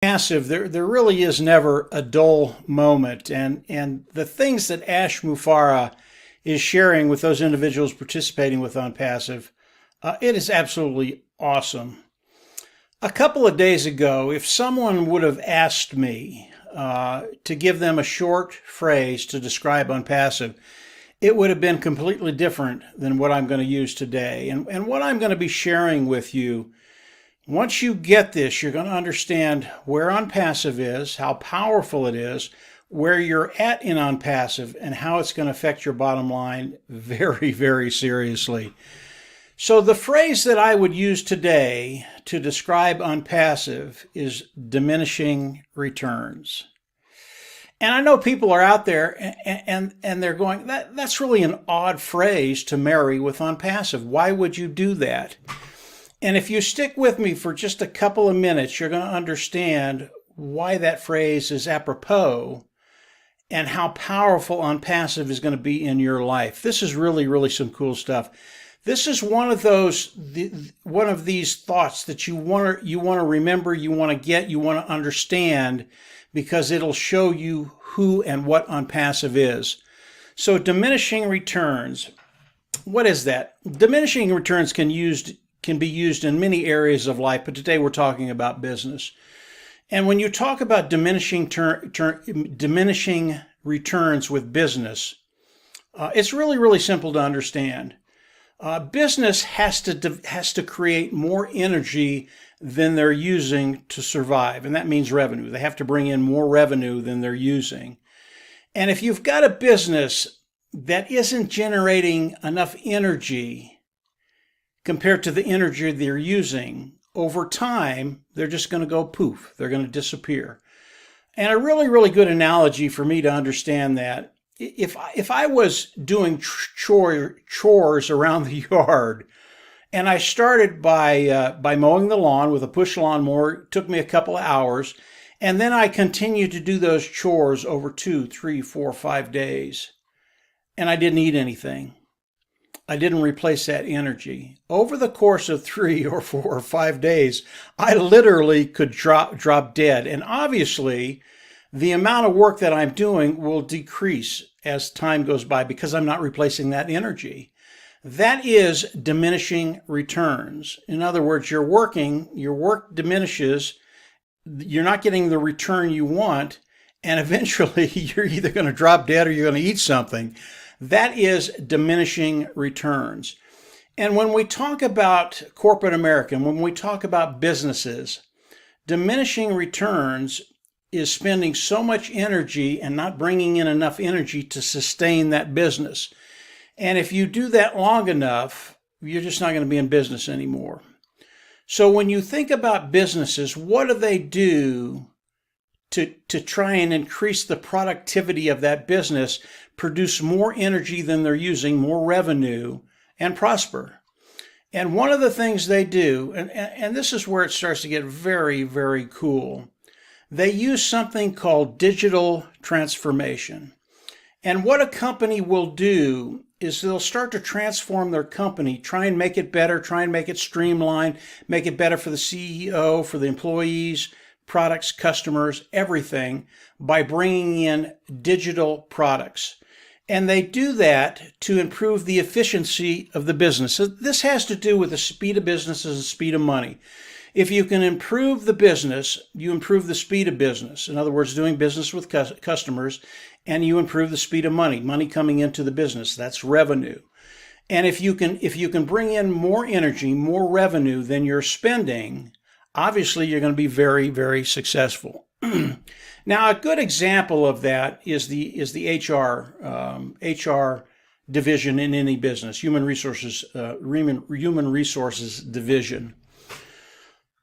Massive. There really is never a dull moment, and the things that Ash Mufareh is sharing with those individuals participating with OnPassive, it is absolutely awesome. A couple of days ago, if someone would have asked me to give them a short phrase to describe OnPassive, it would have been completely different than what I'm going to use today. And what I'm going to be sharing with you, once you get this, you're going to understand where OnPassive is, how powerful it is, where you're at in OnPassive, and how it's going to affect your bottom line very, very seriously. So the phrase that I would use today to describe OnPassive is diminishing returns. And I know people are out there and they're going, that's really an odd phrase to marry with OnPassive. Why would you do that? And if you stick with me for just a couple of minutes, you're going to understand why that phrase is apropos and how powerful OnPassive is going to be in your life. This is really, really some cool stuff. This is one of these thoughts that you want to remember, you want to get, you want to understand, because it'll show you who and what OnPassive is. So diminishing returns, what is that? Diminishing returns can be used in many areas of life, but today we're talking about business. And when you talk about diminishing returns with business, it's really, really simple to understand. Business has to create more energy than they're using to survive, and that means revenue. They have to bring in more revenue than they're using. And if you've got a business that isn't generating enough energy compared to the energy they're using, over time, they're just going to go poof. They're going to disappear. And a really, really good analogy for me to understand that, if I was doing chores around the yard, and I started by mowing the lawn with a push lawnmower, it took me a couple of hours, and then I continued to do those chores over 2, 3, 4, 5 days, and I didn't eat anything. I didn't replace that energy. Over the course of 3 or 4 or 5 days, I literally could drop dead. And obviously, the amount of work that I'm doing will decrease as time goes by because I'm not replacing that energy. That is diminishing returns. In other words, your work diminishes, you're not getting the return you want, and eventually you're either going to drop dead or you're going to eat something. That is diminishing returns. And when we talk about corporate America, when we talk about businesses, diminishing returns is spending so much energy and not bringing in enough energy to sustain that business. And if you do that long enough, you're just not going to be in business anymore. So when you think about businesses, what do they do to try and increase the productivity of that business, produce more energy than they're using, more revenue, and prosper? And one of the things they do, and this is where it starts to get very, very cool, they use something called digital transformation. And what a company will do is they'll start to transform their company, try and make it better, try and make it streamlined, make it better for the CEO, for the employees, products, customers, everything, by bringing in digital products. And they do that to improve the efficiency of the business. So this has to do with the speed of businesses and speed of money. If you can improve the business, you improve the speed of business. In other words, doing business with customers, and you improve the speed of money coming into the business. That's revenue. And if you can bring in more energy, more revenue than you're spending, obviously you're going to be very, very successful. Now, a good example of that is the HR division in any business, human resources division.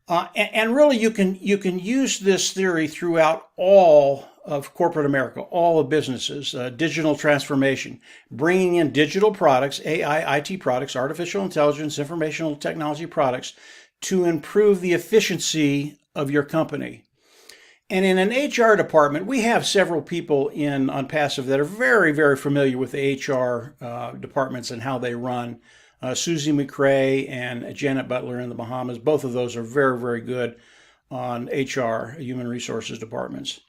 And really, you can use this theory throughout all of corporate America, all of businesses. Digital transformation, bringing in digital products, AI, IT products, artificial intelligence, informational technology products, to improve the efficiency of your company. And in an HR department, we have several people in OnPassive that are very, very familiar with the HR departments and how they run. Susie McRae and Janet Butler in the Bahamas. Both of those are very, very good on HR, human resources departments.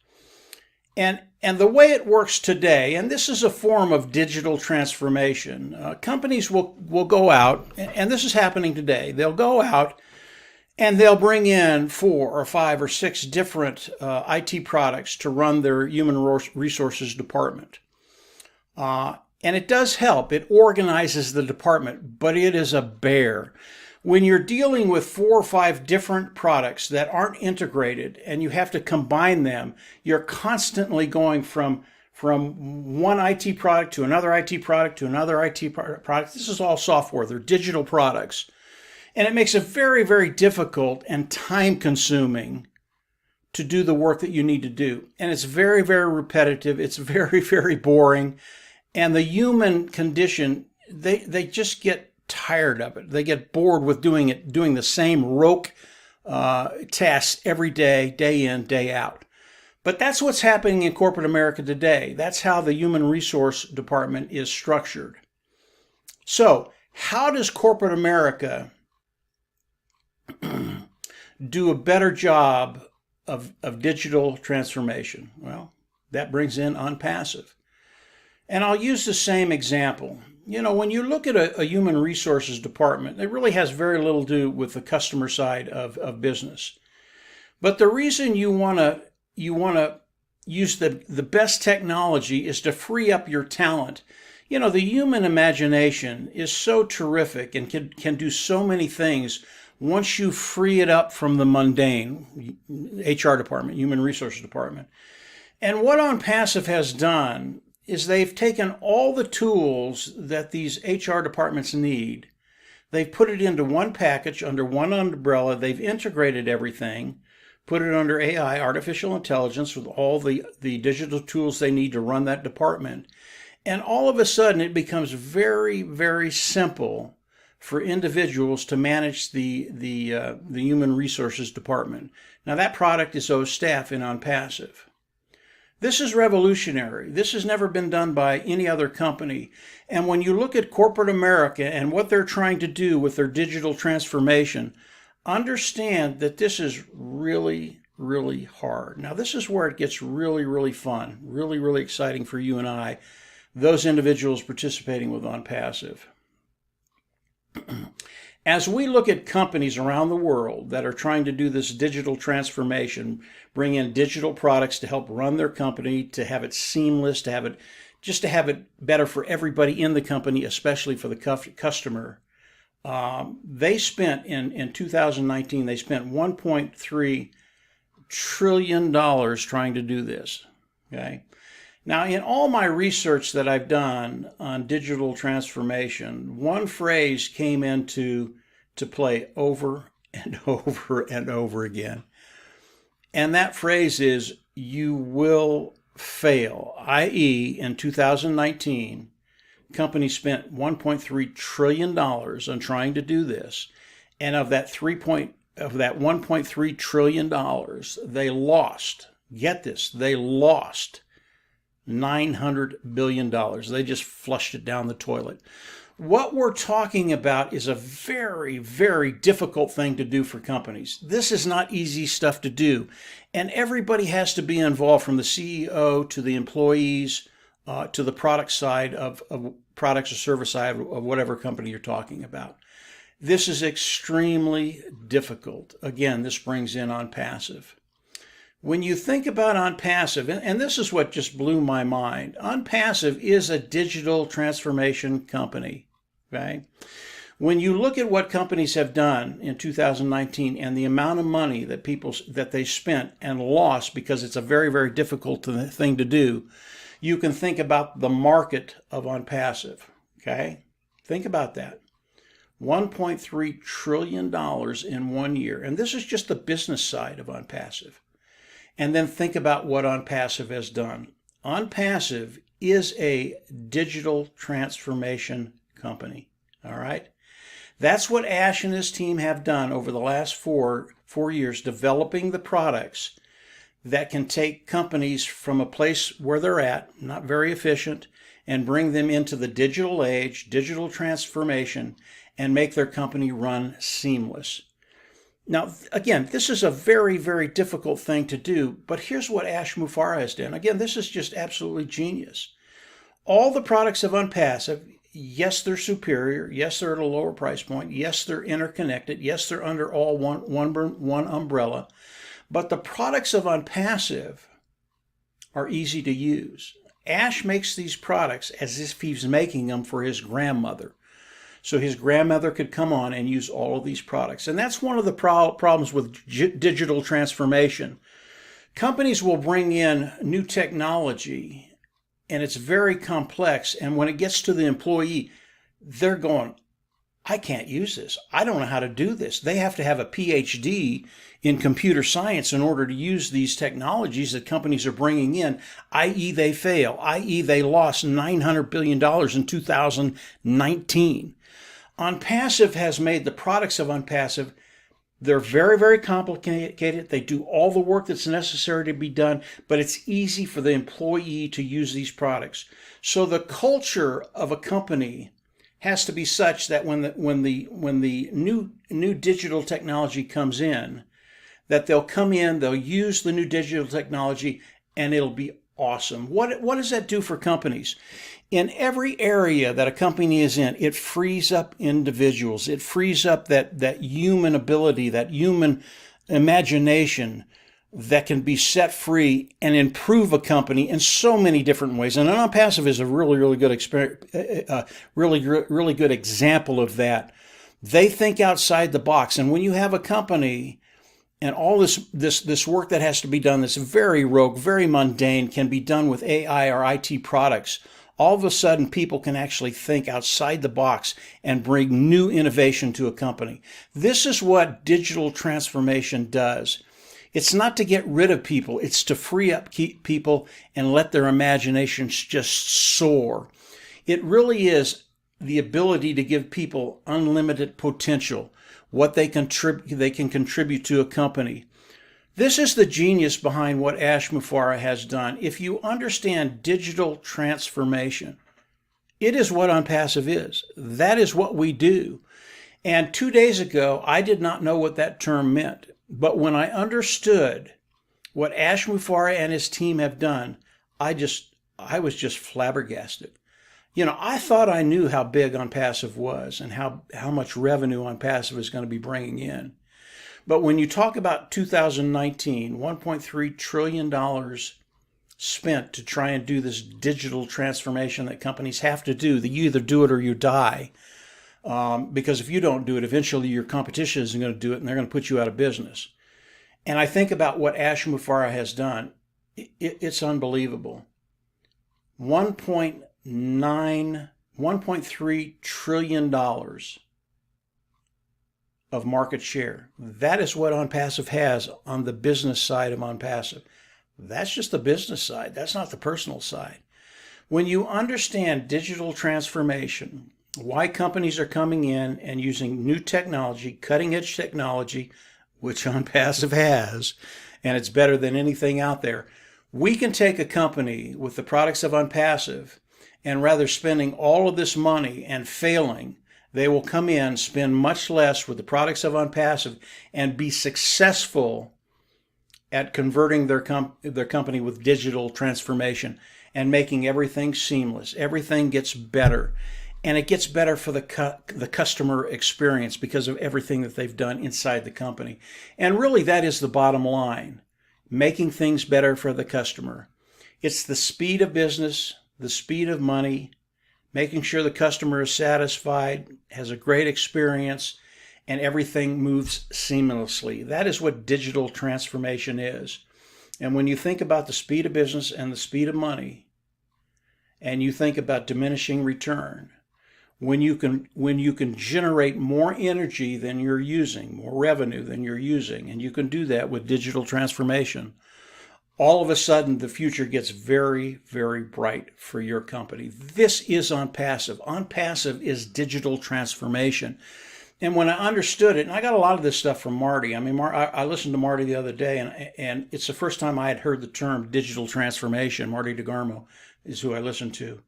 And the way it works today, and this is a form of digital transformation, companies will go out, and this is happening today. They'll go out and they'll bring in 4 or 5 or 6 different IT products to run their human resources department. And it does help. It organizes the department, but it is a bear. When you're dealing with 4 or 5 different products that aren't integrated and you have to combine them, you're constantly going from one IT product to another IT product to another IT product. This is all software. They're digital products. And it makes it very, very difficult and time-consuming to do the work that you need to do. And it's very, very repetitive. It's very, very boring. And the human condition, they just get tired of it. They get bored with doing the same rote tasks every day, day in, day out. But that's what's happening in corporate America today. That's how the human resource department is structured. So how does corporate America do a better job of digital transformation? Well, that brings in OnPassive. And I'll use the same example. You know, when you look at a human resources department, it really has very little to do with the customer side of business. But the reason you want to use the best technology is to free up your talent. You know, the human imagination is so terrific and can do so many things once you free it up from the mundane HR department, human resources department. And what OnPassive has done is they've taken all the tools that these HR departments need. They've put it into one package under one umbrella. They've integrated everything, put it under AI, artificial intelligence, with all the digital tools they need to run that department. And all of a sudden, it becomes very, very simple for individuals to manage the human resources department. Now, that product is OStaff in OnPassive. This is revolutionary. This has never been done by any other company. And when you look at corporate America and what they're trying to do with their digital transformation, understand that this is really, really hard. Now, this is where it gets really, really fun, really, really exciting for you and I, those individuals participating with OnPassive. As we look at companies around the world that are trying to do this digital transformation, bring in digital products to help run their company, to have it seamless, to have it better for everybody in the company, especially for the customer, they spent in 2019, they spent $1.3 trillion trying to do this. Okay. Now, in all my research that I've done on digital transformation, one phrase came into play over and over and over again. And that phrase is, you will fail, i.e., in 2019, companies spent $1.3 trillion on trying to do this. And of that $1.3 trillion, they lost, get this, they lost $900 billion. They just flushed it down the toilet. What we're talking about is a very, very difficult thing to do for companies. This is not easy stuff to do. And everybody has to be involved, from the CEO to the employees to the product side of products or service side of whatever company you're talking about. This is extremely difficult. Again, this brings in OnPassive. When you think about OnPassive, and this is what just blew my mind, OnPassive is a digital transformation company. Okay? When you look at what companies have done in 2019 and the amount of money that they spent and lost because it's a very, very difficult thing to do, you can think about the market of OnPassive. Okay? Think about that. $1.3 trillion in 1 year. And this is just the business side of OnPassive. And then think about what OnPassive has done. OnPassive is a digital transformation company. All right? That's what Ash and his team have done over the last four years, developing the products that can take companies from a place where they're at, not very efficient, and bring them into the digital age, digital transformation, and make their company run seamless. Now, again, this is a very, very difficult thing to do, but here's what Ash Mufareh has done. Again, this is just absolutely genius. All the products of Unpassive, yes, they're superior. Yes, they're at a lower price point. Yes, they're interconnected. Yes, they're under all one umbrella. But the products of Unpassive are easy to use. Ash makes these products as if he's making them for his grandmother. So his grandmother could come on and use all of these products. And that's one of the problems with digital transformation. Companies will bring in new technology, and it's very complex. And when it gets to the employee, they're going, I can't use this. I don't know how to do this. They have to have a PhD in computer science in order to use these technologies that companies are bringing in, i.e. they fail, i.e. they lost $900 billion in 2019. Unpassive has made the products of Unpassive, they're very, very complicated. They do all the work that's necessary to be done, but it's easy for the employee to use these products. So the culture of a company has to be such that when the new digital technology comes in, that they'll come in, they'll use the new digital technology, and it'll be awesome. What does that do for companies? In every area that a company is in, it frees up individuals. It frees up that human ability, that human imagination that can be set free and improve a company in so many different ways. And Unpassive is a really good really good example of that. They think outside the box. And when you have a company and all this work that has to be done that's very rogue, very mundane, can be done with AI or IT products, all of a sudden people can actually think outside the box and bring new innovation to a company. This is what digital transformation does. It's not to get rid of people. It's to free up people and let their imaginations just soar. It really is the ability to give people unlimited potential, what they can contribute to a company. This is the genius behind what Ash Mufareh has done. If you understand digital transformation, it is what Unpassive is. That is what we do. And 2 days ago, I did not know what that term meant. But when I understood what Ash Mufareh and his team have done, I was just flabbergasted. You know, I thought I knew how big Unpassive was and how much revenue Unpassive is going to be bringing in. But when you talk about 2019, $1.3 trillion spent to try and do this digital transformation that companies have to do, that you either do it or you die. Because if you don't do it, eventually your competition isn't going to do it and they're going to put you out of business. And I think about what Ash Mufareh has done. It's unbelievable. $1.3 trillion of market share. That is what Unpassive has on the business side of Unpassive. That's just the business side. That's not the personal side. When you understand digital transformation, why companies are coming in and using new technology, cutting edge technology, which Unpassive has, and it's better than anything out there. We can take a company with the products of Unpassive and rather spending all of this money and failing, they will come in, spend much less with the products of Unpassive and be successful at converting their company with digital transformation and making everything seamless. Everything gets better. And it gets better for the customer experience because of everything that they've done inside the company. And really, that is the bottom line, making things better for the customer. It's the speed of business, the speed of money, making sure the customer is satisfied, has a great experience, and everything moves seamlessly. That is what digital transformation is. And when you think about the speed of business and the speed of money, and you think about diminishing return, when you can generate more energy than you're using, more revenue than you're using, and you can do that with digital transformation, all of a sudden the future gets very, very bright for your company. This is Unpassive. Unpassive is digital transformation. And when I understood it, and I got a lot of this stuff from Marty. I mean, I listened to Marty the other day, and it's the first time I had heard the term digital transformation. Marty DeGarmo is who I listened to.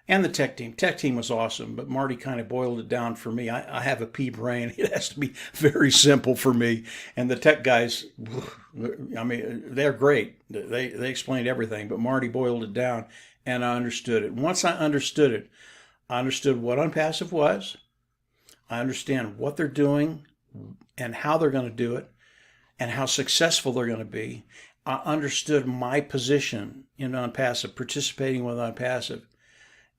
and the tech team. Tech team was awesome, but Marty kind of boiled it down for me. I have a pea brain. It has to be very simple for me. And the tech guys, I mean, they're great. They explained everything, but Marty boiled it down, and I understood it. Once I understood it, I understood what unpassive was. I understand what they're doing and how they're going to do it and how successful they're going to be. I understood my position in unpassive, participating with unpassive,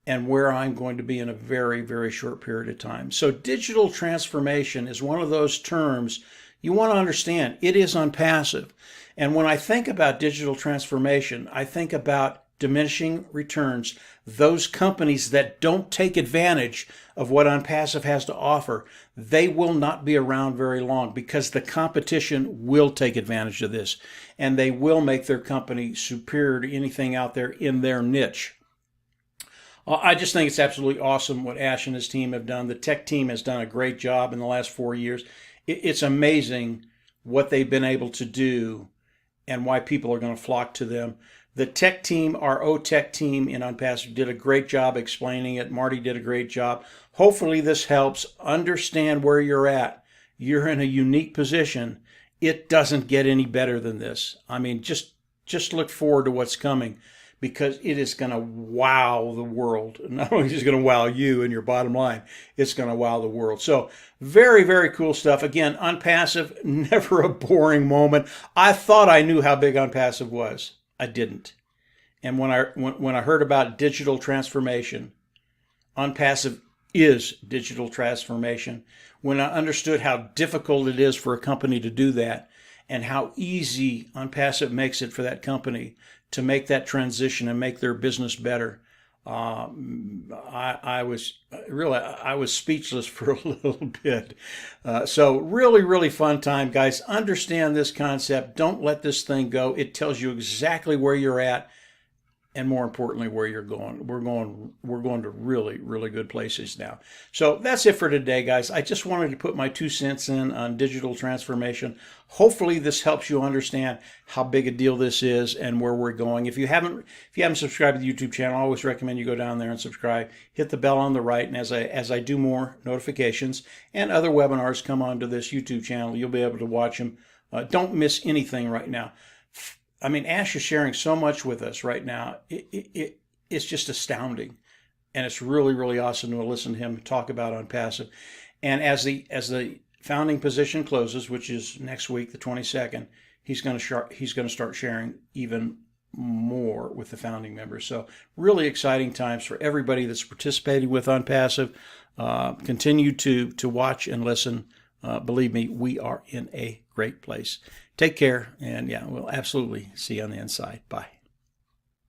and where I'm going to be in a very, very short period of time. So digital transformation is one of those terms you want to understand. It is unpassive. And when I think about digital transformation, I think about diminishing returns, those companies that don't take advantage of what unpassive has to offer. They will not be around very long because the competition will take advantage of this, and they will make their company superior to anything out there in their niche. I just think it's absolutely awesome what Ash and his team have done. The tech team has done a great job in the last 4 years. It's amazing what they've been able to do and why people are going to flock to them. The tech team, our O-Tech team in Unpassive, did a great job explaining it. Marty did a great job. Hopefully this helps understand where you're at. You're in a unique position. It doesn't get any better than this. I mean, just look forward to what's coming, because it is going to wow the world. Not only is it going to wow you and your bottom line, it's going to wow the world. So very, very cool stuff. Again, Unpassive, never a boring moment. I thought I knew how big Unpassive was. I didn't. And when I heard about digital transformation, Unpassive is digital transformation. When I understood how difficult it is for a company to do that, and how easy Unpassive makes it for that company to make that transition and make their business better, I was speechless for a little bit. So really, really fun time, guys. Understand this concept. Don't let this thing go. It tells you exactly where you're at, and more importantly, where you're going. We're going to really, really good places now. So that's it for today, guys. I just wanted to put my 2 cents in on digital transformation. Hopefully this helps you understand how big a deal this is and where we're going. If you haven't subscribed to the YouTube channel, I always recommend you go down there and subscribe. Hit the bell on the right, and as I do more notifications and other webinars come onto this YouTube channel, you'll be able to watch them. Don't miss anything right now. I mean, Ash is sharing so much with us right now. It's just astounding. And it's really, really awesome to listen to him talk about Unpassive. And as the founding position closes, which is next week, the 22nd, he's going to start sharing even more with the founding members. So really exciting times for everybody that's participating with Unpassive. Continue to watch and listen. Believe me, we are in a great place. Take care, and yeah, we'll absolutely see you on the inside. Bye.